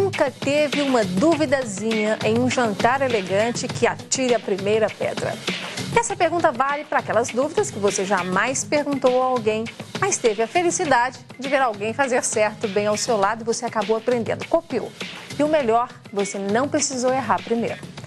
nunca teve uma duvidazinha em um jantar elegante que atire a primeira pedra? Essa pergunta vale para aquelas dúvidas que você jamais perguntou a alguém, mas teve a felicidade de ver alguém fazer certo bem ao seu lado e você acabou aprendendo, copiou. E o melhor, você não precisou errar primeiro.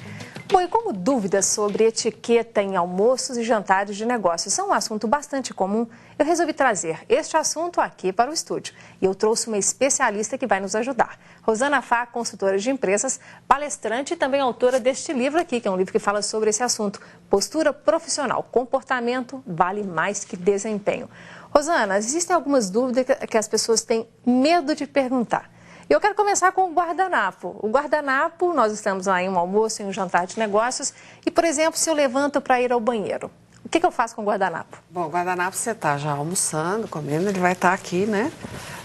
Bom, e como dúvidas sobre etiqueta em almoços e jantares de negócios são um assunto bastante comum, eu resolvi trazer este assunto aqui para o estúdio. E eu trouxe uma especialista que vai nos ajudar. Rosana Fá, consultora de empresas, palestrante e também autora deste livro aqui, que é um livro que fala sobre esse assunto. Postura profissional, comportamento vale mais que desempenho. Rosana, existem algumas dúvidas que as pessoas têm medo de perguntar. Eu quero começar com o guardanapo. O guardanapo, nós estamos lá em um almoço, em um jantar de negócios, e, por exemplo, se eu levanto para ir ao banheiro, o que eu faço com o guardanapo? Bom, o guardanapo você está já almoçando, comendo, ele vai estar aqui, né?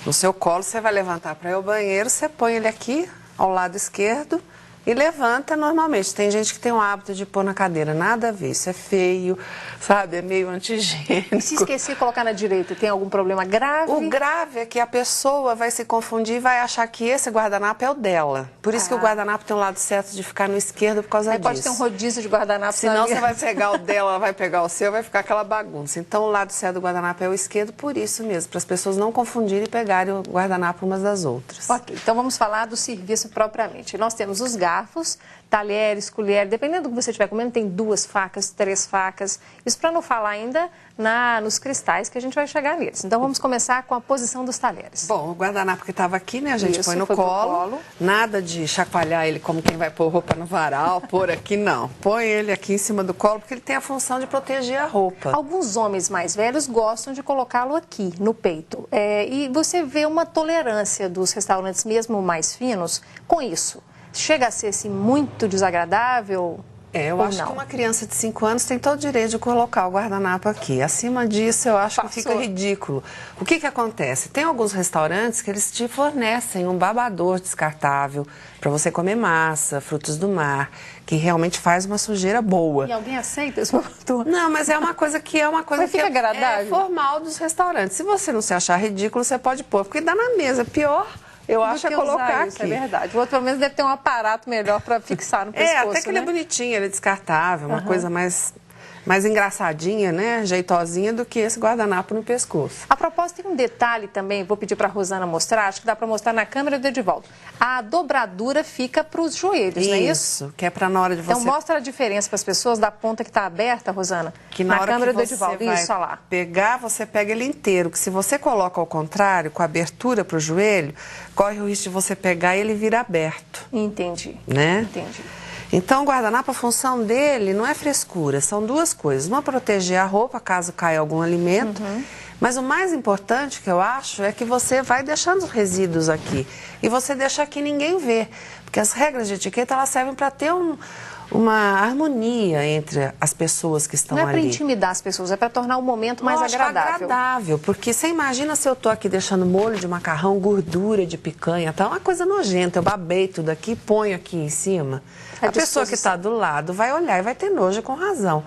No seu colo, você vai levantar para ir ao banheiro, você põe ele aqui, ao lado esquerdo, e levanta normalmente. Tem gente que tem o hábito de pôr na cadeira, nada a ver, isso é feio, sabe? É meio antigênico. E se esquecer de colocar na direita, tem algum problema grave? O grave é que a pessoa vai se confundir e vai achar que esse guardanapo é o dela. Por isso que o guardanapo tem o lado certo de ficar no esquerdo por causa disso. Pode ter um rodízio de guardanapo. Senão você vai pegar o dela, ela vai pegar o seu, vai ficar aquela bagunça. Então o lado certo do guardanapo é o esquerdo, por isso mesmo, para as pessoas não confundirem e pegarem o guardanapo umas das outras. Ok, então vamos falar do serviço propriamente. Nós temos os garfos, talheres, colheres, dependendo do que você estiver comendo, tem 2 facas, 3 facas. Isso para não falar ainda nos cristais, que a gente vai chegar neles. Então vamos começar com a posição dos talheres. Bom, o guardanapo que estava aqui, né, a gente Isso, põe no colo. Nada de chacoalhar ele como quem vai pôr roupa no varal, pôr aqui, não. Põe ele aqui em cima do colo, porque ele tem a função de proteger a roupa. Alguns homens mais velhos gostam de colocá-lo aqui, no peito. E você vê uma tolerância dos restaurantes, mesmo mais finos, com isso. Chega a ser assim, muito desagradável? Eu acho que uma criança de 5 anos tem todo o direito de colocar o guardanapo aqui. Acima disso, eu acho que fica ridículo. O que acontece? Tem alguns restaurantes que eles te fornecem um babador descartável para você comer massa, frutos do mar, que realmente faz uma sujeira boa. E alguém aceita esse babador? Não, mas é uma coisa que é formal dos restaurantes. Se você não se achar ridículo, você pode pôr, porque dá na mesa. Pior, eu acho, é colocar isso, aqui. É verdade. O outro, pelo menos, deve ter um aparato melhor para fixar no pescoço, até que ele é bonitinho, ele é descartável, uma coisa mais engraçadinha, né, jeitosinha do que esse guardanapo no pescoço. A propósito, tem um detalhe também, vou pedir para a Rosana mostrar, acho que dá para mostrar na câmera do Edivaldo. A dobradura fica para os joelhos, não é isso? Isso, que é para na hora de você... Então mostra a diferença para as pessoas da ponta que está aberta, Rosana, que na hora câmera que do Edivaldo. Vai isso, lá. pegar, você pega ele inteiro, que se você coloca ao contrário, com a abertura para o joelho, corre o risco de você pegar e ele vira aberto. Entendi. Né? Entendi. Então, o guardanapo, a função dele não é frescura, são 2 coisas. Uma, proteger a roupa, caso caia algum alimento. Mas o mais importante, que eu acho, é que você vai deixando os resíduos aqui. E você deixa aqui e ninguém vê. Porque as regras de etiqueta, elas servem para ter uma harmonia entre as pessoas que estão ali. Não é para intimidar as pessoas, é para tornar o momento mais agradável. Porque você imagina se eu estou aqui deixando molho de macarrão, gordura de picanha, tá uma coisa nojenta. Eu babei tudo aqui e ponho aqui em cima. A pessoa que está do lado vai olhar e vai ter nojo com razão.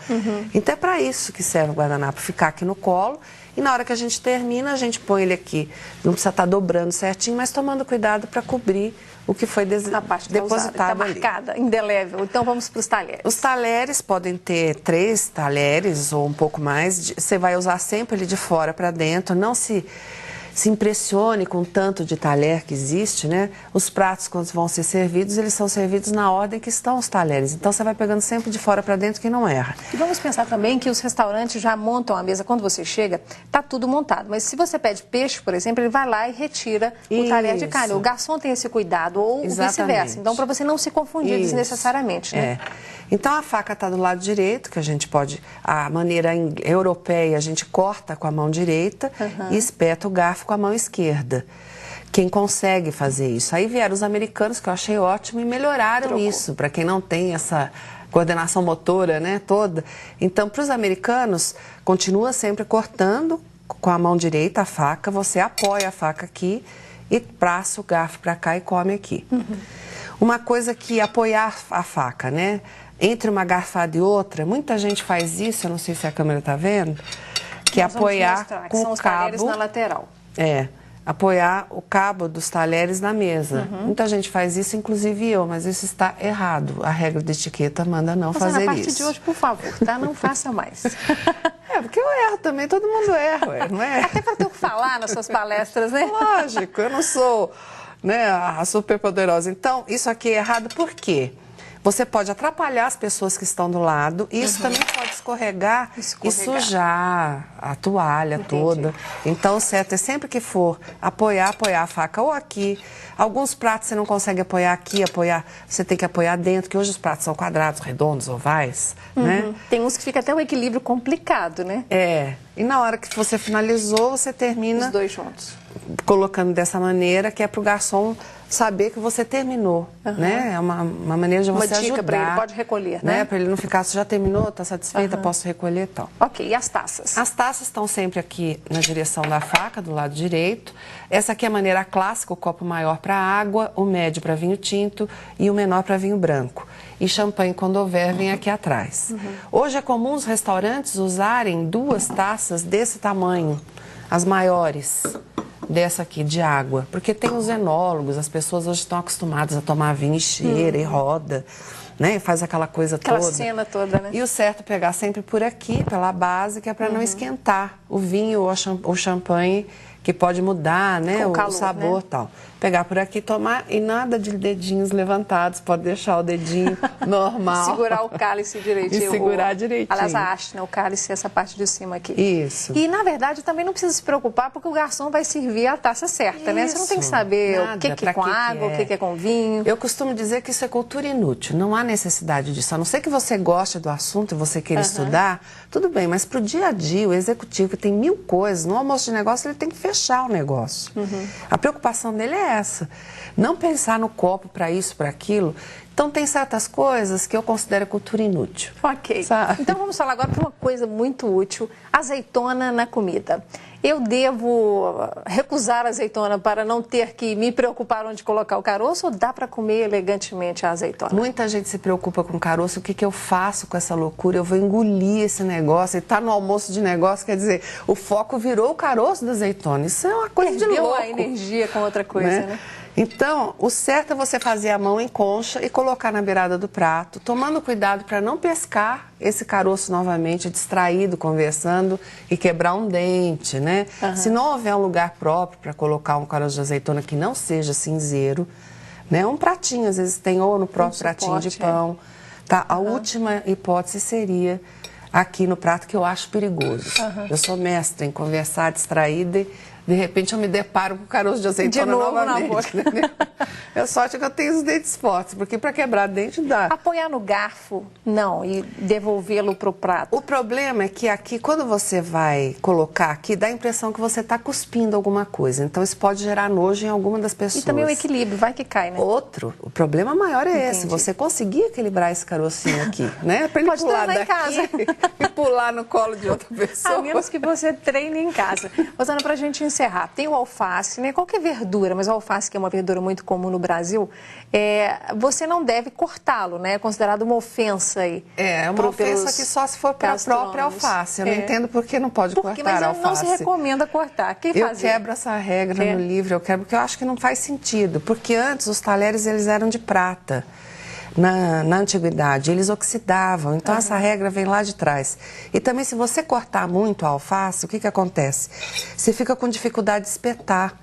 Então é para isso que serve o guardanapo, ficar aqui no colo. E na hora que a gente termina, a gente põe ele aqui. Não precisa estar dobrando certinho, mas tomando cuidado para cobrir o que foi depositado ali. Está marcada, indelével. Então vamos para os talheres. Os talheres podem ter 3 talheres ou um pouco mais. Você vai usar sempre ele de fora para dentro. Não se impressione com o tanto de talher que existe, né? Os pratos, quando vão ser servidos, eles são servidos na ordem que estão os talheres. Então, você vai pegando sempre de fora para dentro que não erra. E vamos pensar também que os restaurantes já montam a mesa. Quando você chega, está tudo montado. Mas se você pede peixe, por exemplo, ele vai lá e retira o talher de carne. O garçom tem esse cuidado, ou vice-versa. Então, para você não se confundir desnecessariamente, né? Então, a faca está do lado direito, que a gente pode... A maneira europeia, a gente corta com a mão direita e espeta o garfo com a mão esquerda. Quem consegue fazer isso? Aí vieram os americanos, que eu achei ótimo, e melhoraram isso, para quem não tem essa coordenação motora, né, toda. Então, para os americanos, continua sempre cortando com a mão direita a faca, você apoia a faca aqui e passa o garfo para cá e come aqui. Uma coisa que apoiar a faca, né? Entre uma garfada e outra, muita gente faz isso, eu não sei se a câmera está vendo, que é apoiar com o cabo... São os talheres na lateral. apoiar o cabo dos talheres na mesa. Muita gente faz isso, inclusive eu, mas isso está errado. A regra de etiqueta manda não fazer isso. A partir de hoje, por favor, tá? Não faça mais. Porque eu erro também, todo mundo erra, não é? Até para ter o que falar nas suas palestras, né? Lógico, eu não sou, né, a superpoderosa. Então, isso aqui é errado por quê? Você pode atrapalhar as pessoas que estão do lado e isso também pode escorregar e sujar a toalha toda. Então, o certo é sempre que for apoiar a faca ou aqui. Alguns pratos você não consegue apoiar aqui, você tem que apoiar dentro, que hoje os pratos são quadrados, redondos, ovais, né? Tem uns que fica até um equilíbrio complicado, né? E na hora que você finalizou, você termina... Os dois juntos. Colocando dessa maneira, que é para o garçom saber que você terminou, né? É uma maneira de você ajudar. Uma dica para ele, pode recolher, né? Para ele não ficar, você já terminou, está satisfeita, posso recolher e tal. Ok, e as taças? As taças estão sempre aqui na direção da faca, do lado direito. Essa aqui é a maneira clássica, o copo maior para água, o médio para vinho tinto e o menor para vinho branco. E champanhe, quando houver, vem aqui atrás. Hoje é comum os restaurantes usarem 2 taças desse tamanho, as maiores. Dessa aqui, de água, porque tem os enólogos, as pessoas hoje estão acostumadas a tomar vinho e cheira e roda, né, e faz aquela coisa toda. Aquela cena toda, né? E o certo é pegar sempre por aqui, pela base, que é para não esquentar o vinho ou o champanhe, que pode mudar, né, o calor, sabor e tal. Pegar por aqui, tomar e nada de dedinhos levantados, pode deixar o dedinho normal. Segurar o cálice direitinho. E segurar direitinho. Aliás, a haste, né, o cálice, essa parte de cima aqui. Isso. E, na verdade, também não precisa se preocupar, porque o garçom vai servir a taça certa, né? Você não tem que saber o que é com água, o que é com vinho. Eu costumo dizer que isso é cultura inútil, não há necessidade disso. A não ser que você goste do assunto e você queira estudar, tudo bem, mas para o dia a dia, o executivo que tem 1000 coisas, no almoço de negócio ele tem que fechar o negócio. A preocupação dele é essa, não pensar no copo para isso, para aquilo. Então tem certas coisas que eu considero cultura inútil. Ok, então vamos falar agora de uma coisa muito útil, azeitona na comida. Eu devo recusar a azeitona para não ter que me preocupar onde colocar o caroço ou dá para comer elegantemente a azeitona? Muita gente se preocupa com caroço, o que eu faço com essa loucura? Eu vou engolir esse negócio e tá no almoço de negócio, quer dizer, o foco virou o caroço da azeitona. Isso é uma coisa de louco. Perdeu a energia com outra coisa, né? Então, o certo é você fazer a mão em concha e colocar na beirada do prato, tomando cuidado para não pescar esse caroço novamente, distraído, conversando e quebrar um dente, né? Se não houver um lugar próprio para colocar um caroço de azeitona que não seja cinzeiro, né? Um pratinho, às vezes tem ou no próprio pratinho de pão. Tá? A última hipótese seria aqui no prato, que eu acho perigoso. Eu sou mestra em conversar distraída e de repente eu me deparo com o caroço de azeitona novamente. É sorte que eu tenho os dentes fortes, porque para quebrar dente dá. Apoiar no garfo, não, e devolvê-lo para o prato. O problema é que aqui, quando você vai colocar aqui, dá a impressão que você está cuspindo alguma coisa. Então isso pode gerar nojo em alguma das pessoas. E também o equilíbrio, vai que cai, né? O problema maior é esse, você conseguir equilibrar esse carocinho aqui, né? Para ele pode pular daqui em casa. E pular no colo de outra pessoa. A menos que você treine em casa. Rosana, para a gente encerrar, tem o alface, né? Qualquer verdura, mas o alface, que é uma verdura muito comum no Brasil, você não deve cortá-lo, né? É considerado uma ofensa aí. É uma ofensa que só se for para a própria alface. Eu não entendo por que não pode cortar a alface. Mas não se recomenda cortar. Eu quebro essa regra no livro, porque eu acho que não faz sentido. Porque antes os talheres eles eram de prata. Na antiguidade, eles oxidavam, então essa regra vem lá de trás. E também, se você cortar muito a alface, o que acontece? Você fica com dificuldade de espetar,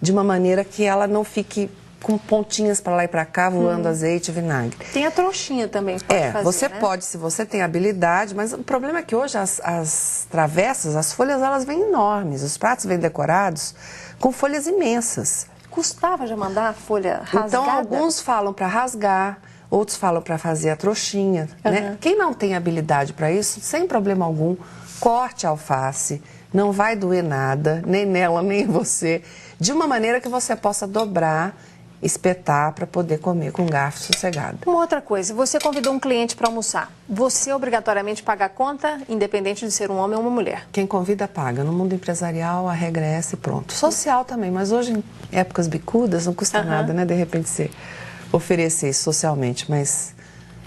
de uma maneira que ela não fique com pontinhas para lá e para cá, voando azeite e vinagre. Tem a trouxinha também, pode fazer, você né? pode, se você tem habilidade, mas o problema é que hoje as travessas, as folhas, elas vêm enormes, os pratos vêm decorados com folhas imensas. Custava já mandar a folha rasgada? Então, alguns falam para rasgar, outros falam para fazer a trouxinha, né? Quem não tem habilidade para isso, sem problema algum, corte a alface, não vai doer nada, nem nela, nem em você, de uma maneira que você possa dobrar, espetar para poder comer com garfo sossegado. Uma outra coisa, você convidou um cliente para almoçar, você obrigatoriamente paga a conta, independente de ser um homem ou uma mulher? Quem convida paga. No mundo empresarial a regra é essa e pronto. Social também, mas hoje em épocas bicudas não custa nada, né? De repente você oferecer isso socialmente, mas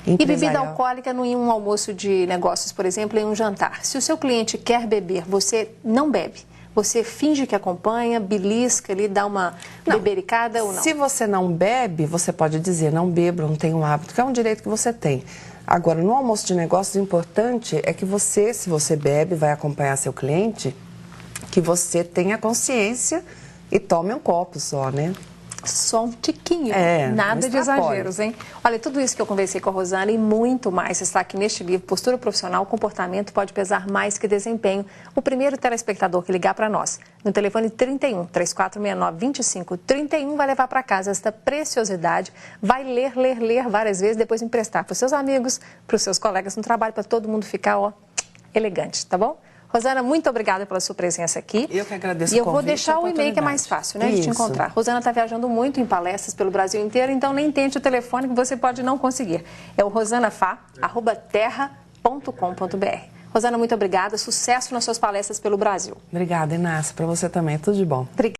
E bebida alcoólica em um almoço de negócios, por exemplo, em um jantar. Se o seu cliente quer beber, você não bebe, você finge que acompanha, belisca ali, dá uma bebericada ou não? Se você não bebe, você pode dizer, não bebo, não tenho hábito, que é um direito que você tem. Agora, no almoço de negócios, o importante é que você, se você bebe, vai acompanhar seu cliente, que você tenha consciência e tome um copo só, né? Só um tiquinho, não nada de extrapole. exageros, hein? Olha, tudo isso que eu conversei com a Rosana e muito mais está aqui neste livro, Postura Profissional, Comportamento Pode Pesar Mais que Desempenho. O primeiro telespectador que ligar para nós, no telefone 31 3469 2531, vai levar para casa esta preciosidade, vai ler várias vezes, depois emprestar para os seus amigos, para os seus colegas no trabalho, para todo mundo ficar, ó, elegante, tá bom? Rosana, muito obrigada pela sua presença aqui. Eu que agradeço o convite. E eu vou deixar o e-mail que é mais fácil, né, de te encontrar. Rosana está viajando muito em palestras pelo Brasil inteiro, então nem tente o telefone que você pode não conseguir. É o rosanafá@terra.com.br. Rosana, muito obrigada. Sucesso nas suas palestras pelo Brasil. Obrigada, Inácia. Para você também. Tudo de bom. Obrigada.